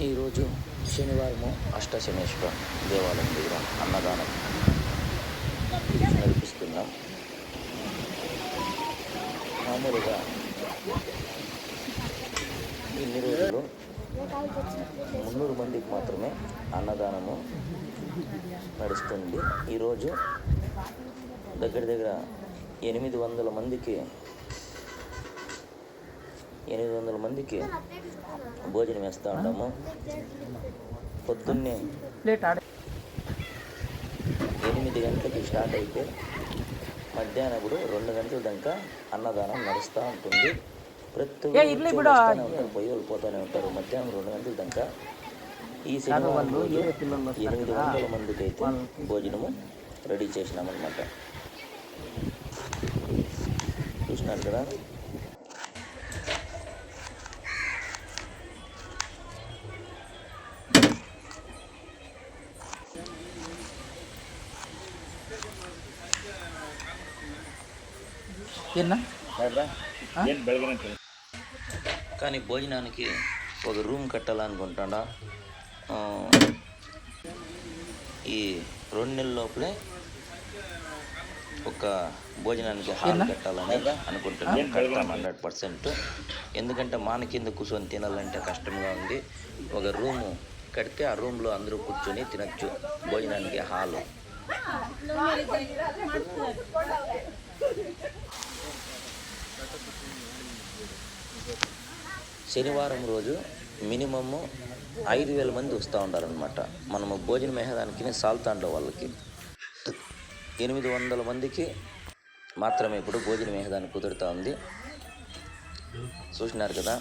ఈరోజు శనివారము అష్టశనేశ్వర దేవాలయం దగ్గర అన్నదానం నడిపిస్తున్నాం. మామూలుగా ఇన్ని రోజులు 300 మందికి మాత్రమే అన్నదానము నడుస్తుంది. ఈరోజు దగ్గర దగ్గర 800 మందికి భోజనం వేస్తూ ఉంటాము. పొద్దున్నే 8 గంటలకి స్టార్ట్ అయితే మధ్యాహ్నప్పుడు 2 గంటల దాకా అన్నదానం నడుస్తూ ఉంటుంది. ప్రతి పోయి వెళ్ళిపోతూనే ఉంటారు. మధ్యాహ్నం 2 గంటల దాకా ఈ శనివారం రోజు 800 మందికి అయితే భోజనము రెడీ చేసినామన్నమాట. చూసినారు కదా. కానీ భోజనానికి ఒక రూమ్ కట్టాలనుకుంటాడా. ఈ 2 నెలల లోపలే ఒక భోజనానికి హాల్ కట్టాలని అనుకుంటున్నాం. కడతాం 100%. ఎందుకంటే మాన కింద కూర్చొని తినాలంటే కష్టంగా ఉంది. ఒక రూము కడితే ఆ రూమ్లో అందరూ కూర్చొని తినచ్చు. భోజనానికి హాలు. శనివారం రోజు మినిమము 5,000 మంది వస్తూ ఉంటారనమాట. మనము భోజనం వేయడానికి సాల్తాండో వాళ్ళకి 800 మందికి మాత్రమే ఇప్పుడు భోజనం వేయడానికి కుదురుతూ ఉంది. చూసినారు కదా.